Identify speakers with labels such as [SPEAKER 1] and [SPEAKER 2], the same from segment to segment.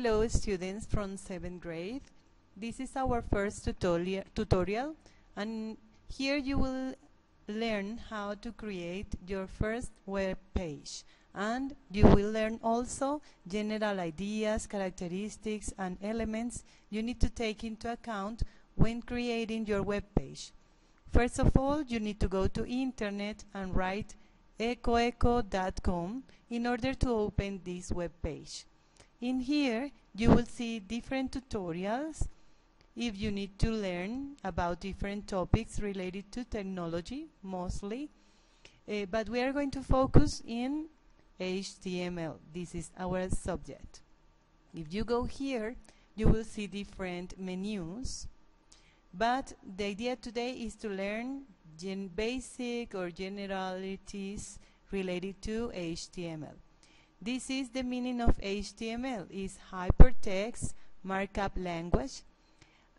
[SPEAKER 1] Hello students from 7th grade. This is our first tutorial, and here you will learn how to create your first web page, and you will learn also general ideas, characteristics and elements you need to take into account when creating your web page. First of all, you need to go to internet and write ecoeco.com in order to open this web page. In here, you will see different tutorials if you need to learn about different topics related to technology, mostly. But we are going to focus in HTML. This is our subject. If you go here, you will see different menus. But the idea today is to learn basic or generalities related to HTML. This is the meaning of HTML, is hypertext markup language,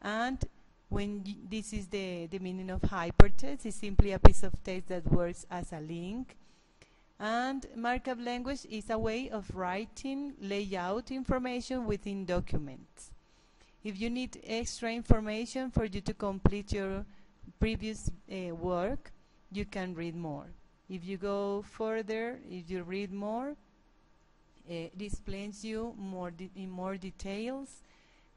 [SPEAKER 1] and when this is the meaning of hypertext, is simply a piece of text that works as a link, and markup language is a way of writing layout information within documents. If you need extra information for you to complete your previous work, you can read more. If you go further, if you read more, it explains you in more details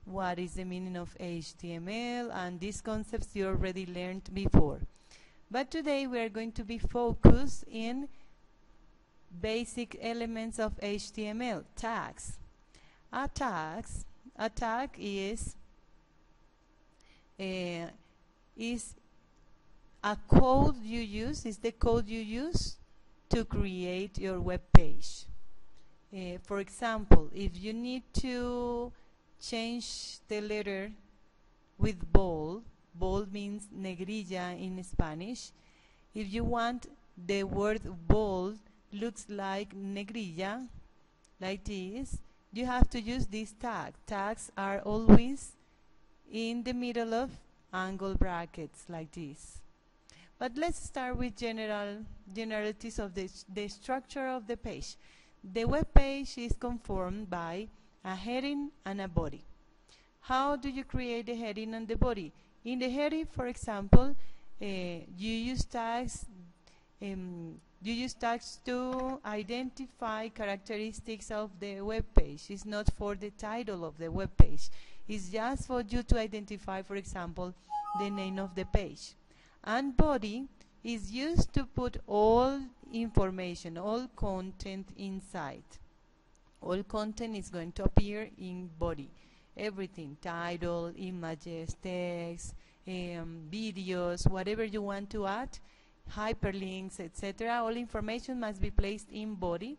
[SPEAKER 1] what is the meaning of HTML and these concepts you already learned before. But today we are going to be focused in basic elements of HTML, tags. A tag is a code you use, is the code you use to create your web page. For example, if you need to change the letter with bold means negrilla in Spanish. If you want the word bold looks like negrilla, like this, you have to use this tag. Tags are always in the middle of angle brackets like this. But let's start with generalities of the structure of the page. The web page is conformed by a heading and a body. How do you create the heading and the body? In the heading, for example, you use tags to identify characteristics of the web page. It's not for the title of the web page. It's just for you to identify, for example, the name of the page. And body is used to put all information, all content inside. All content is going to appear in body. Everything, title, images, text, videos, whatever you want to add, hyperlinks, etc. All information must be placed in body.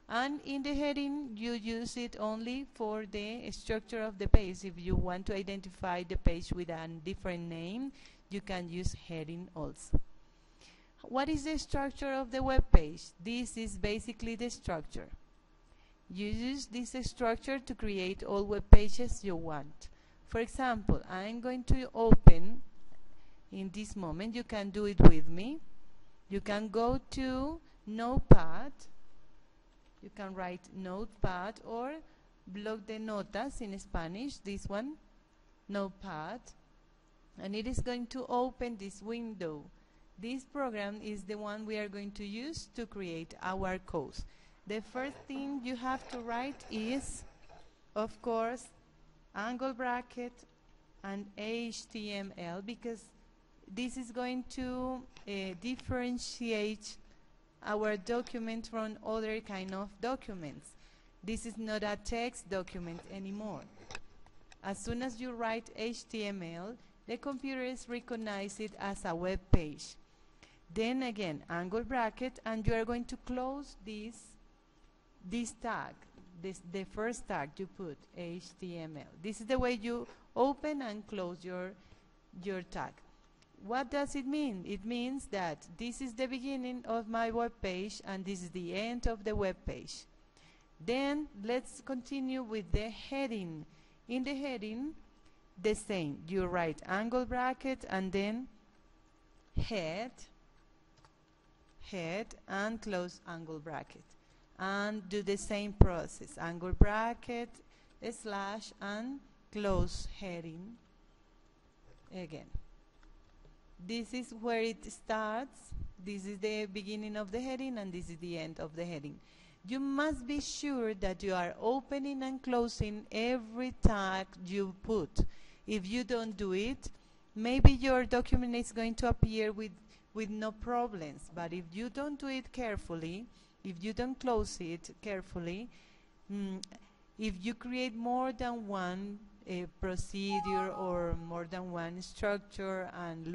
[SPEAKER 1] And in the heading, you use it only for the structure of the page. If you want to identify the page with a different name, you can use heading also. What is the structure of the web page? This is basically the structure. You use this structure to create all web pages you want. For example, I'm going to open in this moment. You can do it with me. You can go to Notepad. You can write Notepad or bloc de notas in Spanish, this one, Notepad. And it is going to open this window. This program is the one we are going to use to create our code. The first thing you have to write is, of course, angle bracket and HTML, because this is going to differentiate our document from other kind of documents. This is not a text document anymore. As soon as you write HTML, the computers recognize it as a web page. Then again, angle bracket, and you are going to close this tag, the first tag you put, HTML. This is the way you open and close your tag. What does it mean? It means that this is the beginning of my web page and this is the end of the web page. Then let's continue with the heading. In the heading, the same. You write angle bracket and then head and close angle bracket, and do the same process, angle bracket, slash and close heading again. This is where it starts. This is the beginning of the heading and this is the end of the heading. You must be sure that you are opening and closing every tag you put. If you don't do it, maybe your document is going to appear with no problems, but if you don't do it carefully, if you don't close it carefully, if you create more than one procedure or more than one structure and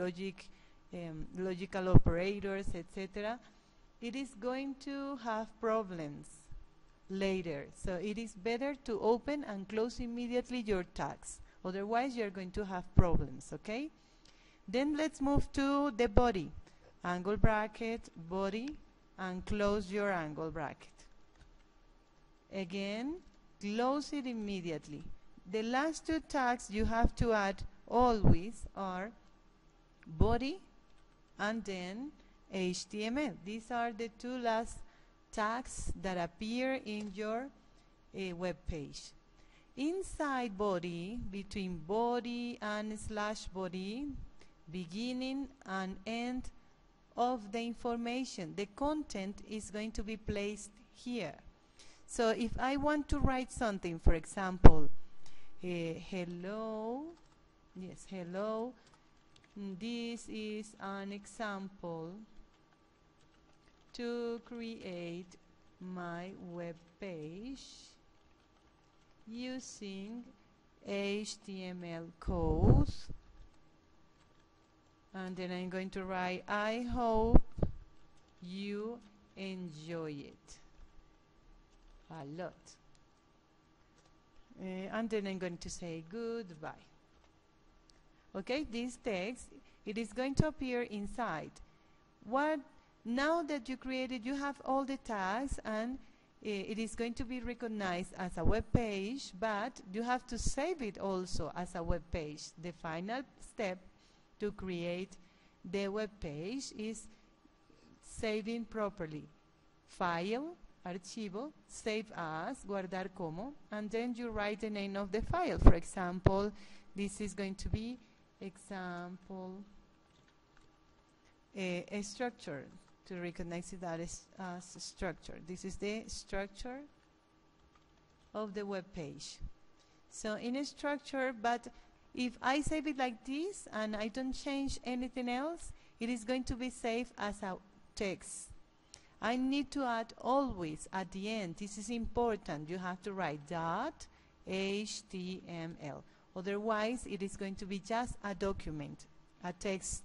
[SPEAKER 1] logical operators, etc., it is going to have problems later. So it is better to open and close immediately your tags. Otherwise, you're going to have problems, okay? Then let's move to the body. Angle bracket, body, and close your angle bracket. Again, close it immediately. The last two tags you have to add always are body and then HTML. These are the two last tags that appear in your web page. Inside body, between body and slash body, beginning and end of the information, the content is going to be placed here. So if I want to write something, for example, hello, yes, hello, this is an example to create my web page using HTML code, and then I'm going to write, I hope you enjoy it a lot, and then I'm going to say goodbye. Okay, this text, it is going to appear inside. Now that you created, you have all the tags, and it is going to be recognized as a web page, but you have to save it also as a web page. The final step to create the web page is saving properly. File, archivo, save as, guardar como, and then you write the name of the file. For example, this is going to be example a structure, to recognize it as a structure. This is the structure of the web page. So in a structure, but if I save it like this and I don't change anything else, it is going to be saved as a text. I need to add always at the end, this is important, you have to write .html. Otherwise, it is going to be just a document, a text,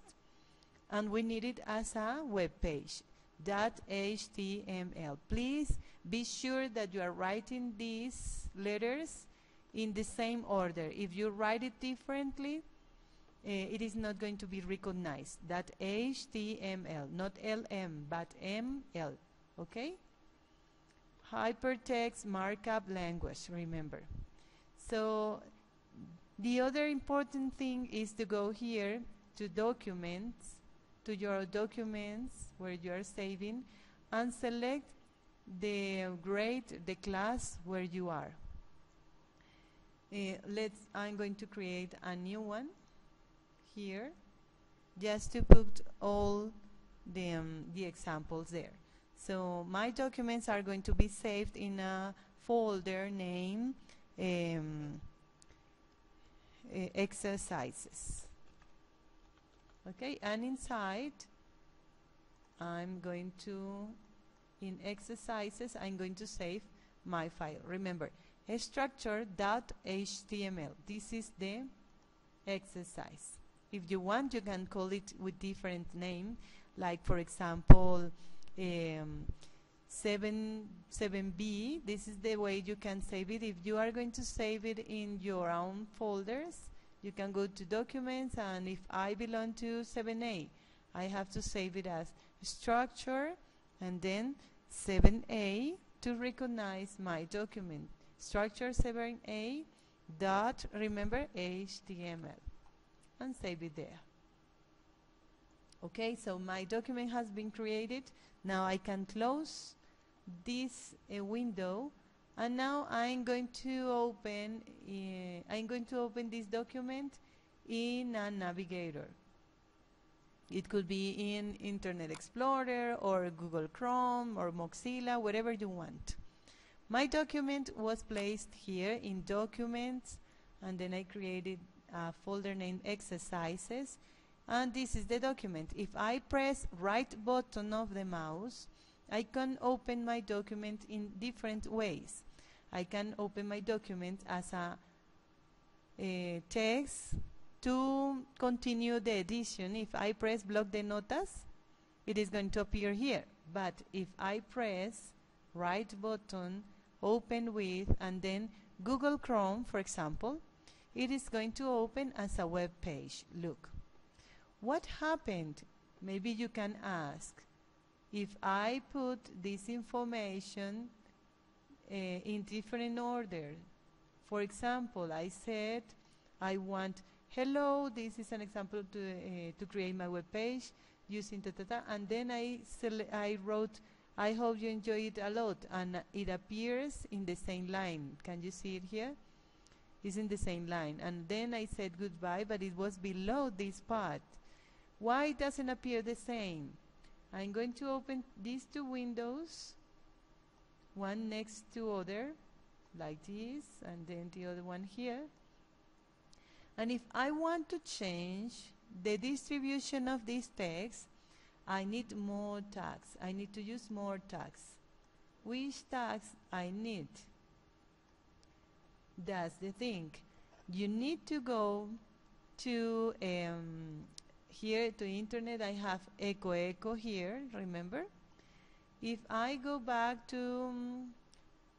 [SPEAKER 1] and we need it as a web page. .html. Please be sure that you are writing these letters in the same order. If you write it differently, it is not going to be recognized. .html, not LM, but ML. Okay? Hypertext markup language, remember. So the other important thing is to go here to documents, to your documents where you are saving, and select the grade, the class where you are. I'm going to create a new one here, just to put all the examples there. So my documents are going to be saved in a folder named exercises. Okay, and inside I'm going to, in exercises, I'm going to save my file. Remember, structure.html. This is the exercise. If you want, you can call it with different name, like for example 7B. This is the way you can save it. If you are going to save it in your own folders, you can go to documents, and if I belong to 7A, I have to save it as structure and then 7A to recognize my document. Structure 7A dot, remember, HTML, and save it there. Okay, so my document has been created. Now I can close this window And now I'm going to open this document in a navigator. It could be in Internet Explorer or Google Chrome or Mozilla, whatever you want. My document was placed here in Documents, and then I created a folder named Exercises, and this is the document. If I press right button of the mouse, I can open my document in different ways. I can open my document as a text. To continue the edition, if I press block de notas, it is going to appear here. But if I press right button, open with, and then Google Chrome, for example, it is going to open as a web page. Look. What happened? Maybe you can ask, if I put this information in different order. For example, I said I want hello, this is an example to create my web page using and then I wrote, I hope you enjoy it a lot, and it appears in the same line. Can you see it here? It's in the same line. And then I said goodbye, but it was below this part. Why it doesn't appear the same? I'm going to open these two windows, one next to other, like this, and then the other one here. And if I want to change the distribution of this text, I need more tags. I need to use more tags. Which tags I need? That's the thing. You need to go to here to Internet. I have echo here, remember? If I go back to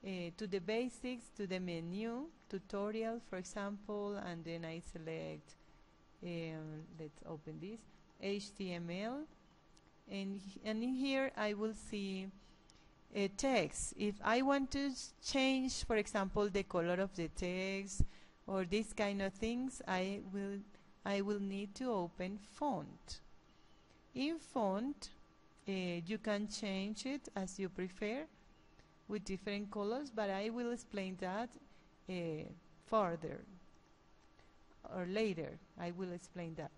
[SPEAKER 1] the basics, to the menu, tutorial, for example, and then I select, let's open this, HTML, and in here I will see a text. If I want to change, for example, the color of the text or these kind of things, I will need to open font. In font, you can change it as you prefer with different colors, but I will explain that further or later. I will explain that.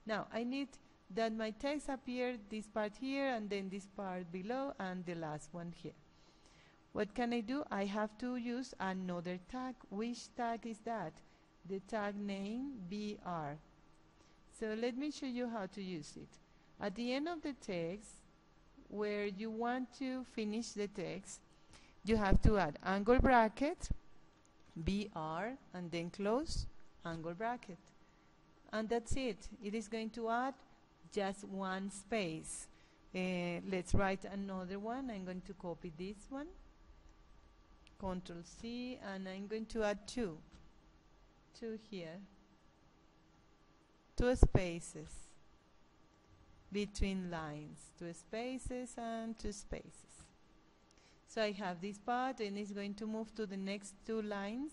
[SPEAKER 1] Now I need that my text appear this part here, and then this part below, and the last one here. What can I do? I have to use another tag. Which tag is that? The tag name BR. So let me show you how to use it. At the end of the text, where you want to finish the text, you have to add angle bracket, BR, and then close angle bracket. And that's it. It is going to add just one space. Let's write another one. I'm going to copy this one, Control C, and I'm going to add two here, 2 spaces between lines, 2 spaces and 2 spaces. So I have this part, and it's going to move to the next 2 lines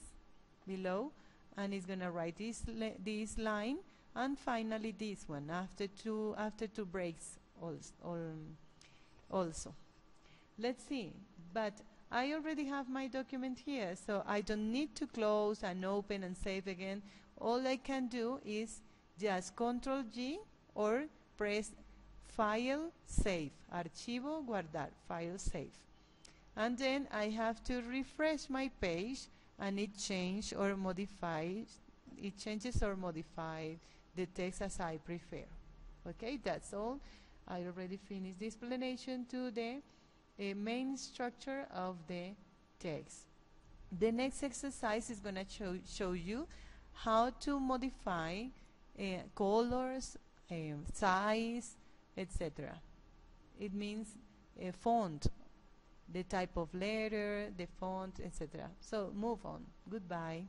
[SPEAKER 1] below, and it's going to write this line, and finally this one after two breaks also. Let's see. But I already have my document here, so I don't need to close and open and save again. All I can do is just Control G or press File, Save, Archivo, Guardar, File, Save. And then I have to refresh my page, and it changes or modifies the text as I prefer. Okay, that's all. I already finished the explanation to the main structure of the text. The next exercise is going to show you how to modify colors, size, etc. It means font, the type of letter, the font, etc. So move on. Goodbye.